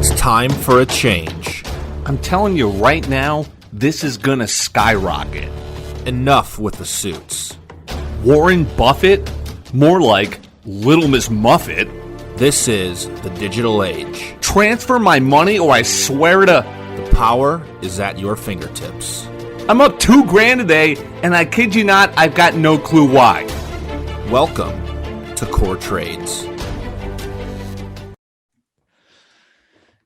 It's time for a change. I'm telling you right now, this is gonna skyrocket. Enough with the suits. Warren Buffett? More like Little Miss Muffet. This is the digital age. Transfer my money or I swear to... The power is at your fingertips. I'm up $2,000 today, and I kid you not, I've got no clue why. Welcome to CorTrades.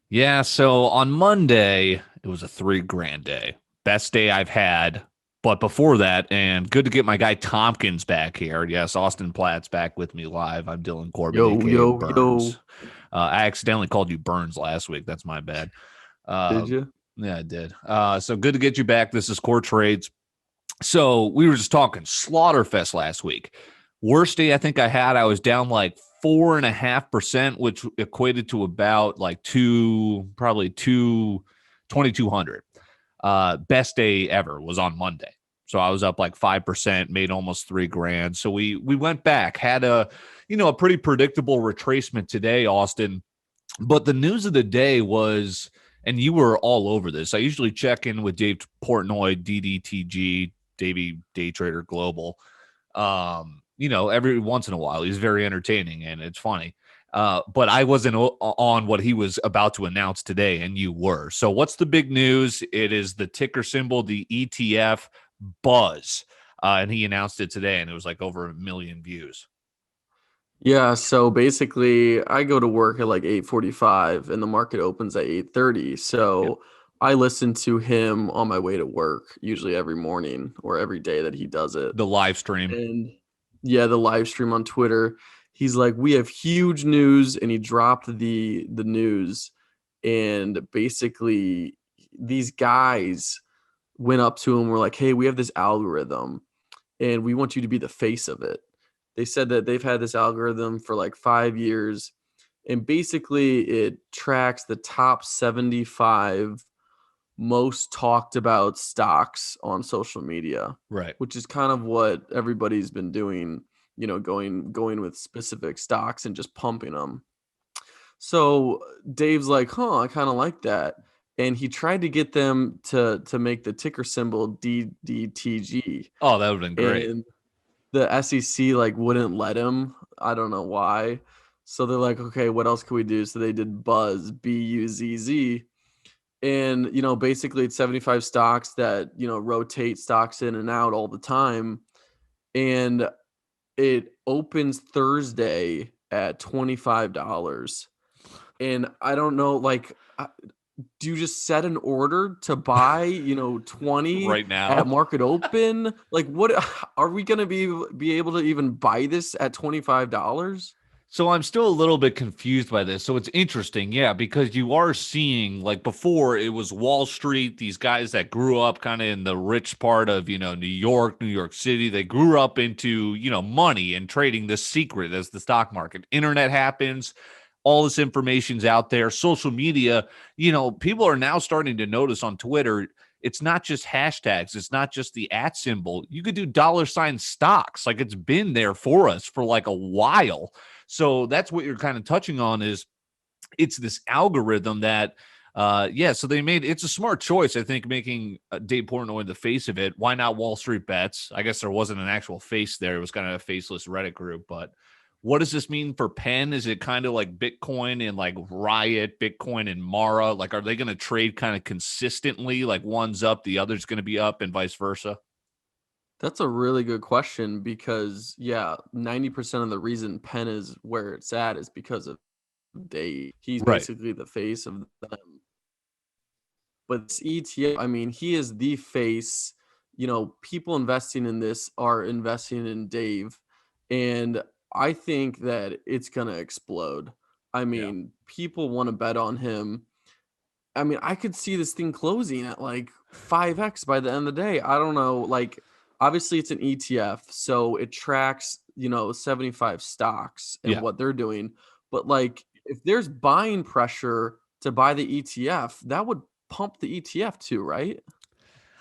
Yeah, so on Monday, it was a $3,000 day. Best day I've had. But before that, and good to get my guy Tompkins back here. Yes, Austin Platt's back with me live. I'm Dylan Corbin, aka Burns. I accidentally called you Burns last week. That's my bad. Did you? Yeah, I did. So good to get you back. This is CorTrades. So we were just talking Slaughterfest last week. Worst day I think I had, I was down like 4.5%, which equated to about like 2,200. Best day ever was on Monday. So I was up like 5%, made almost $3,000. So we went back, had a pretty predictable retracement today, Austin. But the news of the day was, and you were all over this. I usually check in with Dave Portnoy, DDTG, Davey Day Trader Global. Every once in a while, he's very entertaining and it's funny. But I wasn't on what he was about to announce today, and you were. So what's the big news? It is the ticker symbol, the ETF BUZZ. And he announced it today, and it was like over 1 million views. Yeah, so basically I go to work at like 8:45 and the market opens at 8:30. So I listen to him on my way to work, usually every morning or every day that he does it. The live stream. And yeah, the live stream on Twitter. He's like, we have huge news, and he dropped the news. And basically these guys went up to him, were like, hey, we have this algorithm and we want you to be the face of it. They said that they've had this algorithm for like 5 years, and basically it tracks the top 75 most talked about stocks on social media, right? Which is kind of what everybody's been doing, going with specific stocks and just pumping them. So Dave's like, I kind of like that. And he tried to get them to make the ticker symbol DDTG. Oh, that would have been great. And the SEC wouldn't let him. I don't know why. So they're like, okay, what else can we do? So they did BUZZ, BUZZ. And, basically it's 75 stocks that, rotate stocks in and out all the time. And it opens Thursday at $25. And I don't know, do you just set an order to buy, 20 right now at market open? What are we going to be able to even buy this at $25? So I'm still a little bit confused by this. So it's interesting, yeah, because you are seeing, like before it was Wall Street, these guys that grew up kind of in the rich part of, New York City, they grew up into, money and trading this secret as the stock market. Internet happens, all this information's out there, social media, people are now starting to notice on Twitter, it's not just hashtags, it's not just the @ symbol. You could do $sign stocks. Like it's been there for us for like a while. So that's what you're kind of touching on is it's this algorithm that, so they made, it's a smart choice, I think, making Dave Portnoy the face of it. Why not Wall Street Bets? I guess there wasn't an actual face there. It was kind of a faceless Reddit group, but what does this mean for Penn? Is it kind of like Bitcoin and like Riot, Bitcoin and Mara? Like, are they going to trade kind of consistently? Like one's up, the other's going to be up and vice versa? That's a really good question because, 90% of the reason Penn is where it's at is because of Dave. He's basically the face of them. But this ETF, he is the face. People investing in this are investing in Dave. And I think that it's going to explode. People want to bet on him. I could see this thing closing at like 5x by the end of the day. I don't know, obviously it's an ETF, so it tracks, 75 stocks and what they're doing. But if there's buying pressure to buy the ETF, that would pump the ETF too, right?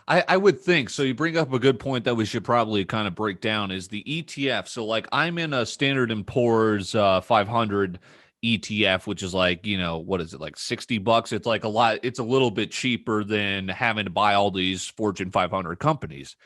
I would think so. You bring up a good point that we should probably kind of break down is the ETF. So I'm in a Standard & Poor's 500 ETF, which is like, what is it, like $60? It's like a lot. It's a little bit cheaper than having to buy all these Fortune 500 companies.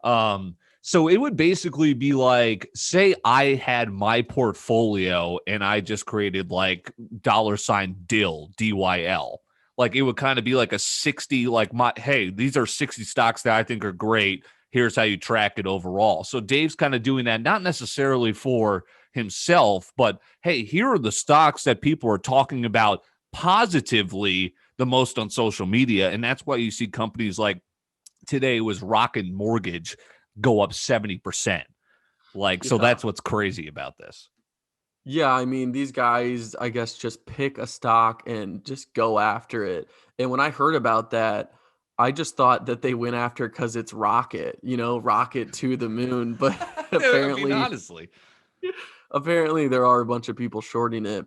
So it would basically be like, say I had my portfolio and I just created like $DIL, DYL. Like it would kind of be like a 60, like hey, these are 60 stocks that I think are great. Here's how you track it overall. So Dave's kind of doing that, not necessarily for himself, but hey, here are the stocks that people are talking about positively the most on social media. And that's why you see companies like today was Rocket Mortgage go up 70%. Like, so that's what's crazy about this. Yeah, I mean, these guys, I guess, just pick a stock and just go after it. And when I heard about that, I just thought that they went after because it's rocket, rocket to the moon. But I mean, apparently, honestly, apparently there are a bunch of people shorting it.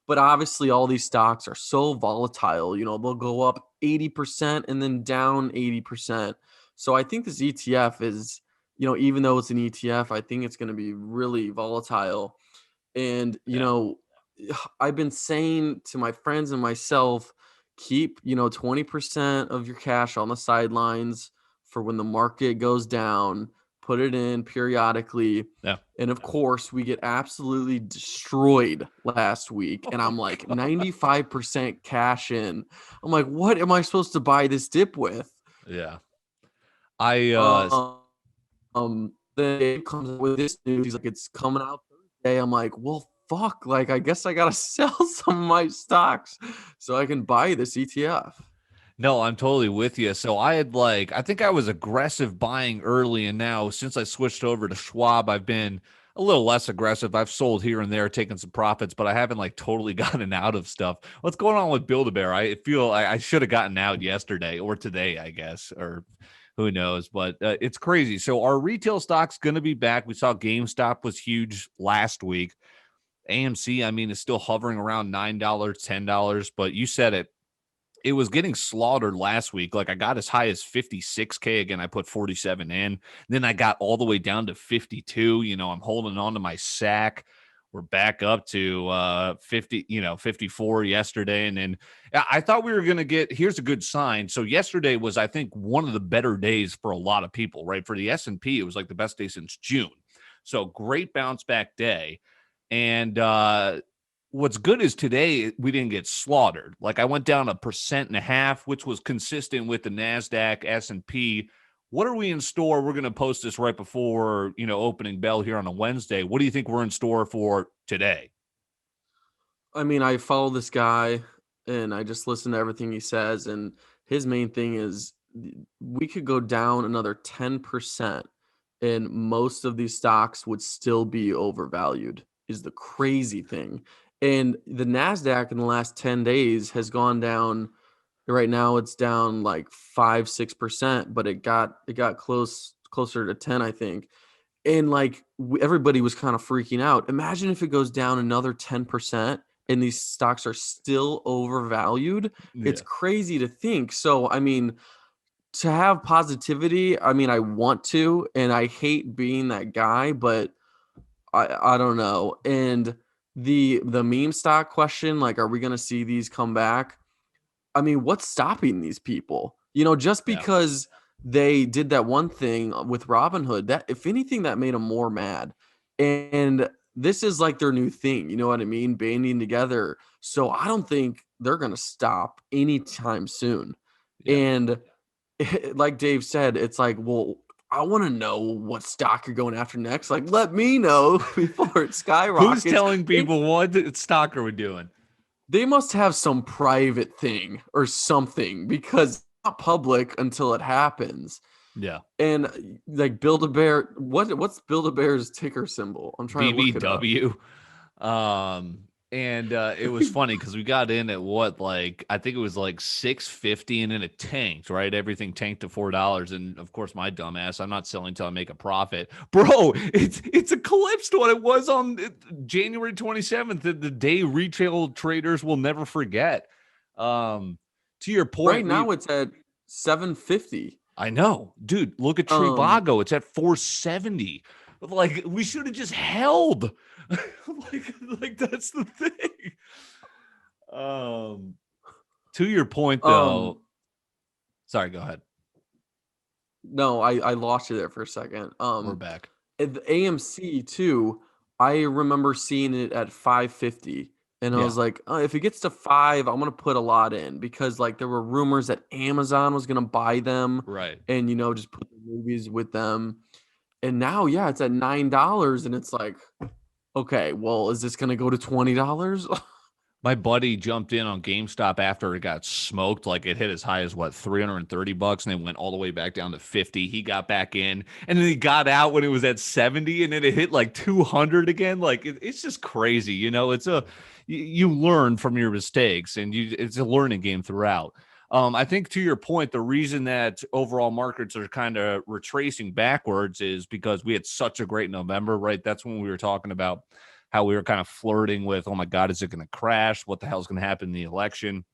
But obviously, all these stocks are so volatile. They'll go up 80% and then down 80%. So I think this ETF is, even though it's an ETF, I think it's going to be really volatile. And, I've been saying to my friends and myself, keep, 20% of your cash on the sidelines for when the market goes down, put it in periodically. Yeah. And of course, we get absolutely destroyed last week. And I'm like 95% cash in. I'm like, what am I supposed to buy this dip with? Yeah. Then it comes up with this news. He's like, it's coming out Thursday. I'm like, well, fuck. Like, I guess I gotta sell some of my stocks so I can buy this ETF. No, I'm totally with you. So I think I was aggressive buying early, and now since I switched over to Schwab, I've been a little less aggressive. I've sold here and there, taken some profits, but I haven't like totally gotten out of stuff. What's going on with Build-A-Bear? I feel I should have gotten out yesterday or today, I guess, or who knows, but it's crazy. So our retail stock's going to be back. We saw GameStop was huge last week. AMC, I mean, is still hovering around $9, $10, but you said it. It was getting slaughtered last week. Like I got as high as 56K. Again, I put 47 in. Then I got all the way down to 52. I'm holding on to my sack. We're back up to 54 yesterday. And then I thought we were going to here's a good sign. So yesterday was, I think, one of the better days for a lot of people, right? For the S&P, it was like the best day since June. So great bounce back day. And what's good is today we didn't get slaughtered. Like I went down 1.5%, which was consistent with the NASDAQ, S&P. What are we in store? We're going to post this right before, opening bell here on a Wednesday. What do you think we're in store for today? I mean, I follow this guy and I just listen to everything he says. And his main thing is we could go down another 10% and most of these stocks would still be overvalued, is the crazy thing. And the NASDAQ in the last 10 days has gone down. Right now it's down like 5-6%, but it got closer to 10, I think. And like everybody was kind of freaking out. Imagine if it goes down another 10% and these stocks are still overvalued. Yeah. It's crazy to think. So, I mean, to have positivity, I mean, I want to, and I hate being that guy, but I don't know. And the meme stock question, like, are we going to see these come back? I mean, what's stopping these people? Just because they did that one thing with Robinhood, that if anything, that made them more mad. And this is like their new thing. You know what I mean? Banding together. So I don't think they're going to stop anytime soon. Yeah. And like Dave said, it's like, well, I want to know what stock you're going after next. Like, let me know before it skyrockets. Who's telling people what stock are we doing? They must have some private thing or something because it's not public until it happens. Yeah. And like Build-A-Bear, what's Build-A-Bear's ticker symbol? I'm trying to look it up. BBW. And it was funny because we got in at I think it was like 650 and then it tanked, right? Everything tanked to $4. And of course, my dumbass, I'm not selling until I make a profit. Bro, it's eclipsed what it was on January 27th, the day retail traders will never forget. To your point. Right now it's at 750. I know. Dude, look at Trivago. It's at 470. Like, we should have just held. like that's the thing. To your point, though. Sorry, go ahead. No, I lost you there for a second. We're back. At the AMC too, I remember seeing it at 550. And I was like, if it gets to 5, I'm gonna put a lot in, because like there were rumors that Amazon was gonna buy them, Right? and just put the movies with them. And now, it's at $9, and it's like, okay, well, is this gonna go to $20? My buddy jumped in on GameStop after it got smoked. Like, it hit as high as what, $330, and it went all the way back down to 50. He got back in, and then he got out when it was at 70, and then it hit like 200 again. Like, it's just crazy. It's you learn from your mistakes, and it's a learning game throughout. I think, to your point, the reason that overall markets are kind of retracing backwards is because we had such a great November, right? That's when we were talking about how we were kind of flirting with, oh my God, is it going to crash? What the hell is going to happen in the election?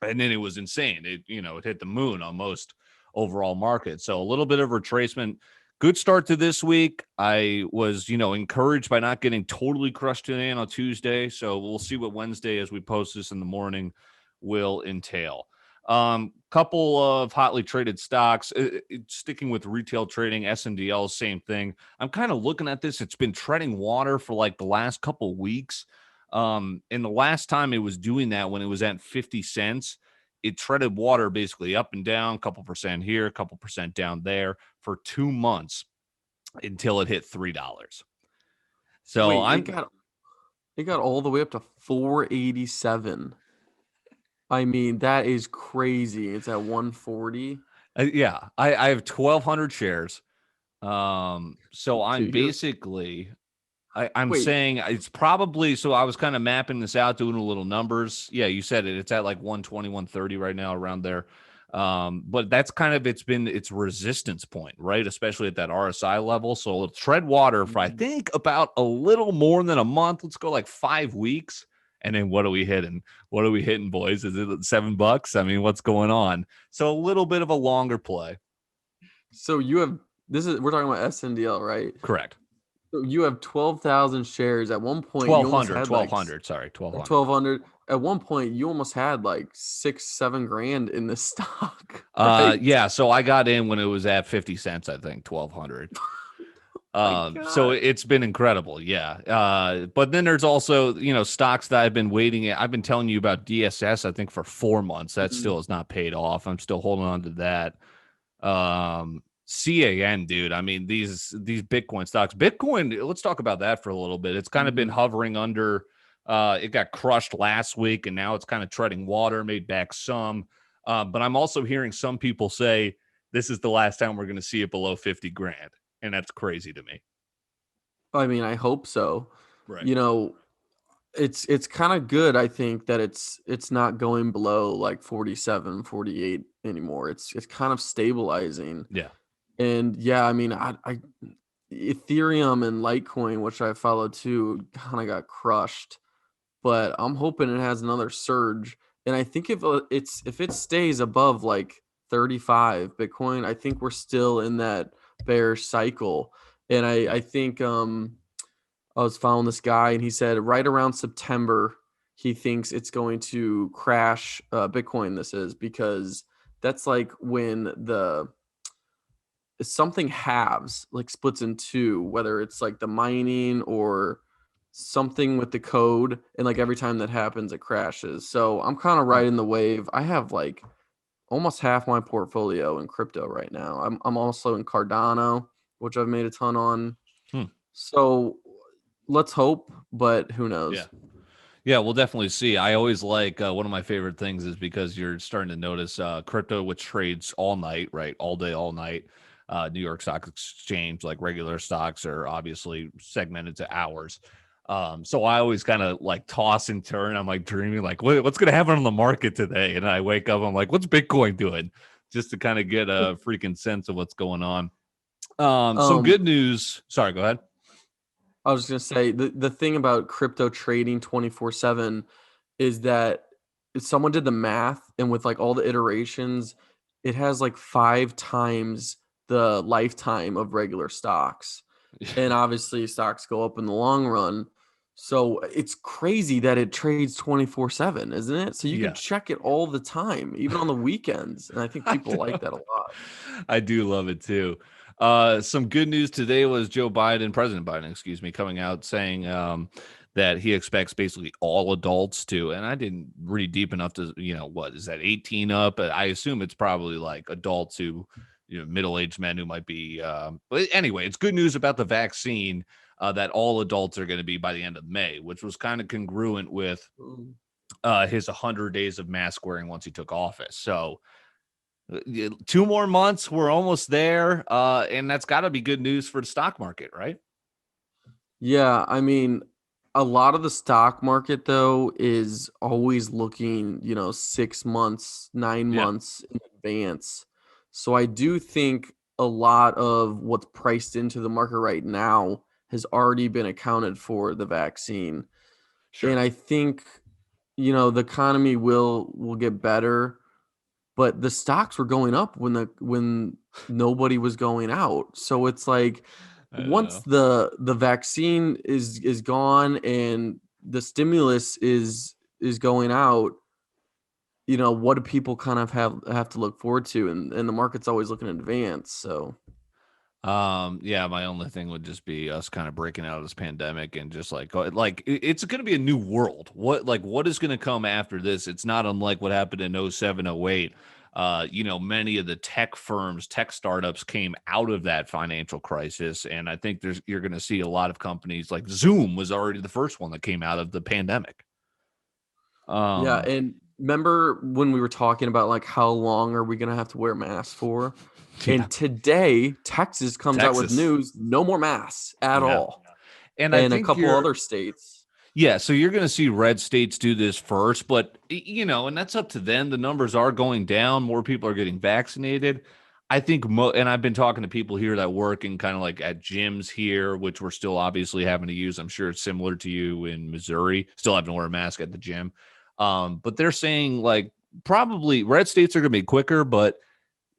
And then it was insane. It hit the moon on most overall markets. So a little bit of retracement. Good start to this week. I was, encouraged by not getting totally crushed today on Tuesday. So we'll see what Wednesday, as we post this in the morning, will entail. Couple of hotly traded stocks, sticking with retail trading, SNDL, same thing. I'm kind of looking at this. It's been treading water for like the last couple weeks. And the last time it was doing that, when it was at 50 cents, it treaded water basically up and down, a couple percent here, a couple percent down there for 2 months until it hit $3. So Wait, it got all the way up to 487. I mean, that is crazy. It's at 140. Yeah, I have 1,200 shares. So I'm Dude, basically, I'm Wait. saying it's probably, so I was kind of mapping this out, doing a little numbers. Yeah, you said it. It's at like 120, 130 right now, around there. But that's kind of, its resistance point, right? Especially at that RSI level. So it'll tread water for, I think, about a little more than a month. Let's go like 5 weeks. And then what are we hitting? What are we hitting, boys? Is it $7? I mean, what's going on? So a little bit of a longer play. So we're talking about SNDL, right? Correct. So you have 12,000 shares. At one point, 1,200. Sorry, 1,200. 1,200. At one point, you almost had like $6-7 grand in the stock. Right? Yeah. So I got in when it was at 50 cents, I think, 1,200. So it's been incredible. Yeah. But then there's also, stocks that I've been waiting at. I've been telling you about DSS, I think, for 4 months. That still has not paid off. I'm still holding on to that. CAN, dude. I mean, these Bitcoin stocks. Bitcoin, let's talk about that for a little bit. It's kind of been hovering under. It got crushed last week, and now it's kind of treading water, made back some. But I'm also hearing some people say this is the last time we're going to see it below 50 grand. And that's crazy to me. I mean, I hope so. Right. It's kind of good, I think, that it's not going below like 47, 48 anymore. It's kind of stabilizing. Yeah. And yeah, I mean, I Ethereum and Litecoin, which I follow too, kind of got crushed. But I'm hoping it has another surge. And I think if it stays above like 35 Bitcoin, I think we're still in that bearish cycle. And I think I was following this guy, and he said right around September he thinks it's going to crash Bitcoin. This is because that's like when something halves, like splits in two, whether it's like the mining or something with the code, and like every time that happens it crashes. So I'm kind of riding the wave. I have like almost half my portfolio in crypto right now. I'm also in Cardano, which I've made a ton on. So let's hope, but who knows? Yeah, we'll definitely see. I always like, one of my favorite things is because you're starting to notice crypto, which trades all night, right? All day, all night. New York Stock Exchange, like regular stocks, are obviously segmented to hours. So I always kind of like toss and turn. I'm like dreaming, like, what's going to happen on the market today? And I wake up, I'm like, what's Bitcoin doing? Just to kind of get a freaking sense of what's going on. Some good news. Sorry, go ahead. I was just going to say the thing about crypto trading 24/7 is that if someone did the math, and with like all the iterations, it has like 5 times the lifetime of regular stocks. and obviously stocks go up in the long run. So it's crazy that it trades 24/7, isn't it? So you can Yeah. check it all the time, even on the weekends. And I think I people like know. that a lot. I do love it too. Some good news today was President Biden, excuse me, coming out saying that he expects basically all adults to, and I didn't read deep enough to, what is that, 18 up? I assume it's probably like adults who, middle-aged men who might be, but anyway, it's good news about the vaccine that all adults are going to be by the end of May, which was kind of congruent with his 100 days of mask wearing once he took office. So, 2 more months, we're almost there, and that's got to be good news for the stock market, right? Yeah, I mean, a lot of the stock market though is always looking, 6 months, 9 Yeah, months in advance. So I do think a lot of what's priced into the market right now has already been accounted for the vaccine. And sure. I think, the economy will get better, but the stocks were going up when nobody was going out. So it's like I once know. the vaccine is gone and the stimulus is going out, what do people kind of have to look forward to? And the market's always looking in advance. So Yeah, my only thing would just be us kind of breaking out of this pandemic and just it's going to be a new world. What is going to come after this? It's not unlike what happened in 07, 08. Many of the tech firms, tech startups came out of that financial crisis, and I think you're going to see a lot of companies like Zoom was already the first one that came out of the pandemic. yeah, Um, and remember when we were talking about like how long are we gonna have to wear masks for? yeah, And today, Texas comes out with Texas. news, no more masks at Yeah. all. And I And a think couple other states. yeah, so you're going to see red states do this first, but and that's up to them. The numbers are going down. More people are getting vaccinated. I think, and I've been talking to people here that work in kind of like at gyms here, which we're still obviously having to use. I'm sure it's similar to you in Missouri, still having to wear a mask at the gym. But they're saying like probably red states are going to be quicker, but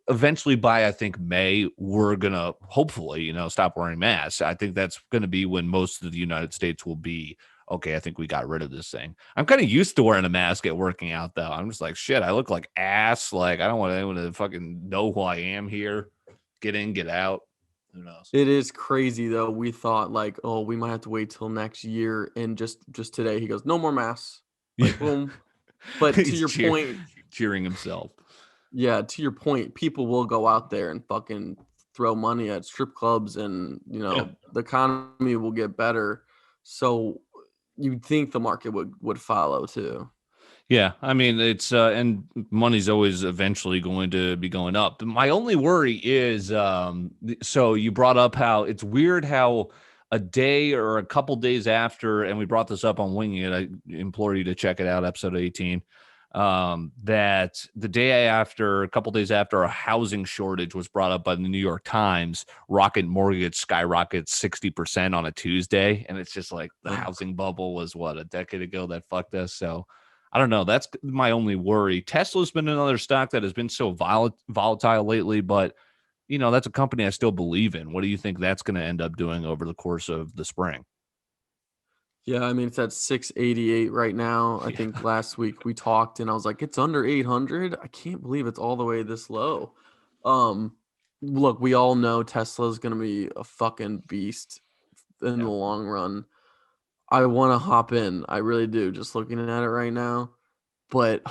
eventually by I think May, we're gonna hopefully, stop wearing masks. I think that's gonna be when most of the United States will be okay. I think we got rid of this thing. I'm kind of used to wearing a mask at working out though. I'm just like shit, I look like ass. Like I don't want anyone to fucking know who I am here. Get in, get out. Who knows? It is crazy though. We thought like, oh, we might have to wait till next year. And just today he goes, no more masks. Like Yeah. boom. But to He's your point, cheering himself. yeah, to your point, people will go out there and fucking throw money at strip clubs and Yeah. the economy will get better. So you'd think the market would follow too. Yeah, I mean it's and money's always eventually going to be going up. My only worry is so you brought up how it's weird how a day or a couple days after, and we brought this up on Winging It. I implore you to check it out, episode 18. That the day after, a couple days after, a housing shortage was brought up by the New York Times. Rocket Mortgage skyrockets 60% on a Tuesday, and it's just like the Ugh. housing bubble was what a decade ago that fucked us. So I don't know. That's my only worry. Tesla's been another stock that has been so volatile lately, but that's a company I still believe in. What do you think that's going to end up doing over the course of the spring? Yeah, I mean it's at 688 right now. I Yeah. think last week we talked and I was like, it's under 800. I can't believe it's all the way this low. Um, Look, we all know Tesla's gonna be a fucking beast in the Yeah. long run. I want to hop in. I really do. Just looking at it right now, but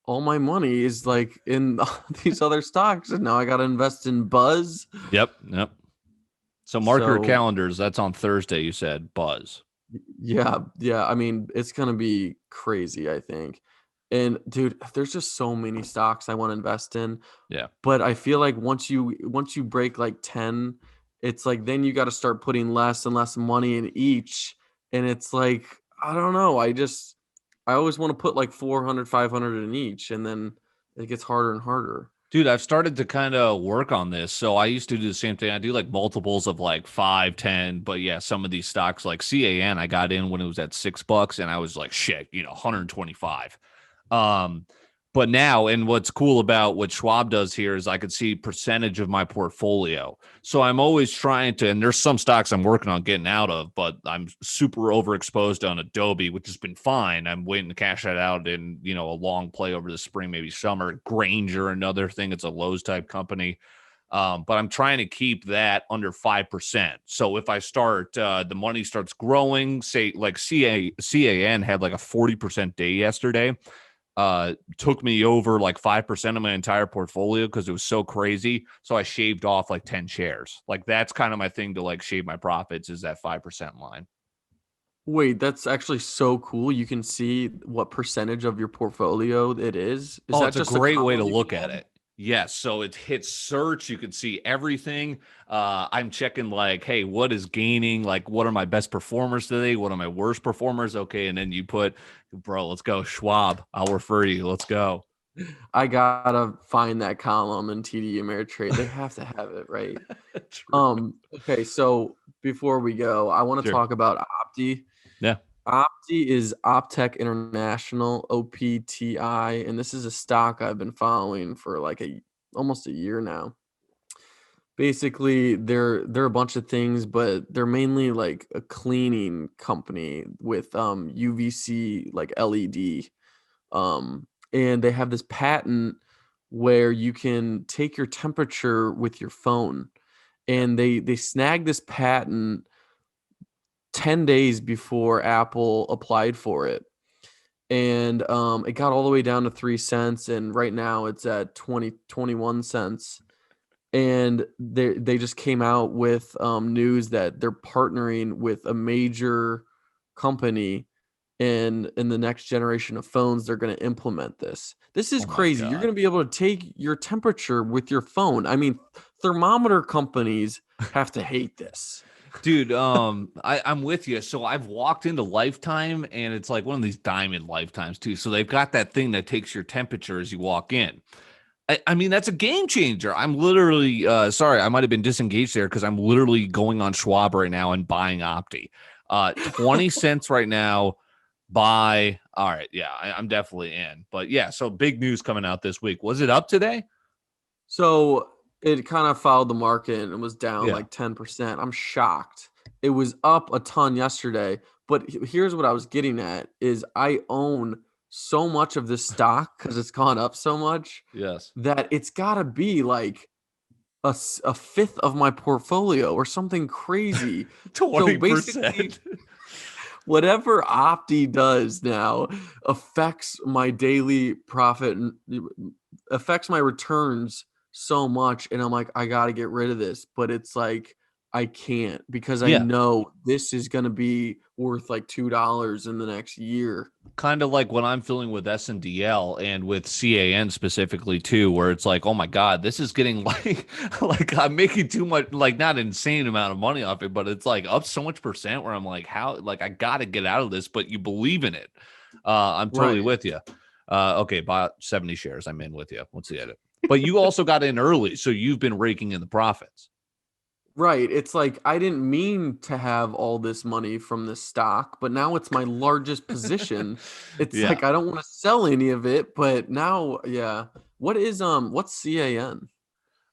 all my money is like in these other stocks, and now I got to invest in Buzz. Yep. Yep. So mark your So calendars. That's on Thursday. You said Buzz. yeah, yeah. I mean, it's gonna be crazy, I think. And dude, there's just so many stocks I want to invest in. Yeah. But I feel like once you break like 10, it's like then you got to start putting less and less money in each. And it's like, I don't know. I always want to put like 400, 500 in each, and then it gets harder and harder. Dude, I've started to kind of work on this. So I used to do the same thing. I do like multiples of like 5, 10. But yeah, some of these stocks like CAN, I got in when it was at $6 and I was like, shit, 125. Um, But now, and what's cool about what Schwab does here is I could see percentage of my portfolio. So I'm always trying to, and there's some stocks I'm working on getting out of, but I'm super overexposed on Adobe, which has been fine. I'm waiting to cash that out in, a long play over the spring, maybe summer. Granger, another thing. It's a Lowe's type company. But I'm trying to keep that under 5%. So if I start, the money starts growing, say like CAN had like a 40% day yesterday. Took me over like 5% of my entire portfolio because it was so crazy. So I shaved off like 10 shares. Like that's kind of my thing to like shave my profits, is that 5% line. Wait, that's actually so cool. You can see what percentage of your portfolio it is. Is Oh, that it's a just a great way to column you look can at add? it. Yes. So it hits search. You can see everything. I'm checking like, hey, what is gaining? Like, what are my best performers today? What are my worst performers? Okay. And then you put, bro, let's go. Schwab. I'll refer you. Let's go. I gotta find that column in TD Ameritrade. They have to have it, right? True. Okay, so before we go, I want to Sure. talk about Opti. Yeah. Opti is Optech International, OPTI, and this is a stock I've been following for like almost a year now. Basically, they're a bunch of things, but they're mainly like a cleaning company with UVC like LED. And they have this patent where you can take your temperature with your phone, and they snagged this patent 10 days before Apple applied for it. And it got all the way down to 3 cents, and right now it's at 21 cents. And they just came out with news that they're partnering with a major company, and in the next generation of phones they're going to implement this. This is Oh my crazy. You're God. going to be able to take your temperature with your phone. I mean, thermometer companies have to hate this. Dude, I'm with you. So I've walked into Lifetime, and it's like one of these diamond Lifetimes too. So they've got that thing that takes your temperature as you walk in. I mean, that's a game changer. I'm literally sorry, I might have been disengaged there because I'm literally going on Schwab right now and buying Opti. 20 cents right now. Buy. All right, yeah, I'm definitely in. But yeah, so big news coming out this week. Was it up today? So it kind of followed the market and it was down Yeah. like 10%. I'm shocked. It was up a ton yesterday, but here's what I was getting at is I own so much of this stock because it's gone up so much Yes. that it's got to be like a fifth of my portfolio or something crazy. So basically, 20%. whatever Opti does now affects my daily profit and affects my returns so much. And I'm like, I got to get rid of this. But it's like, I can't because I Yeah. know this is going to be worth like $2 in the next year. Kind of like what I'm feeling with SNDL and with CAN specifically too, where it's like, oh my God, this is getting like, like I'm making too much, like not an insane amount of money off it, but it's like up so much percent where I'm like, how, like I got to get out of this, but you believe in it. I'm totally Right. with you. Okay, bought 70 shares. I'm in with you. Let's see it. But you also got in early, so you've been raking in the profits. Right. It's like I didn't mean to have all this money from this stock, but now it's my largest position. It's Yeah. like I don't want to sell any of it, but now, yeah. What's CAN?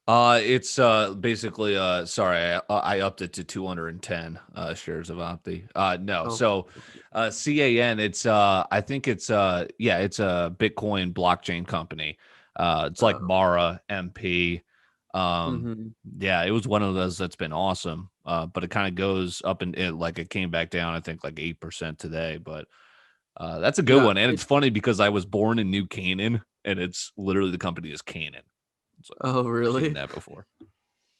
It's basically sorry, I upped it to 210 shares of Opti. No, Oh, so CAN, it's I think it's yeah, it's a Bitcoin blockchain company. It's like Mara MP. Um, mhm. yeah, it was one of those that's been awesome. But it kind of goes up and it like it came back down, I think like 8% today. But that's a good Yeah. one. And it's funny because I was born in New Canaan, and it's literally the company is Canaan. So Oh, seen really? that before.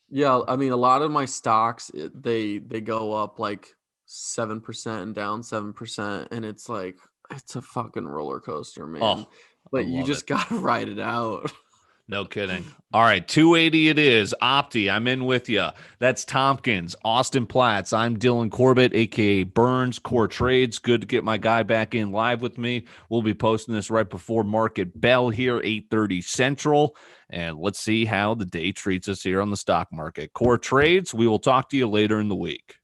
Yeah. I mean, a lot of my stocks, they go up like 7% and down 7%, and it's like it's a fucking roller coaster, man. Oh, I But you love it. just gotta ride it out. No kidding. All right, 280 it is. Opti, I'm in with you. That's Tompkins, Austin Platts. I'm Dylan Corbett, aka Burns, CorTrades. Good to get my guy back in live with me. We'll be posting this right before market bell here, 8:30 Central. And let's see how the day treats us here on the stock market. CorTrades, we will talk to you later in the week.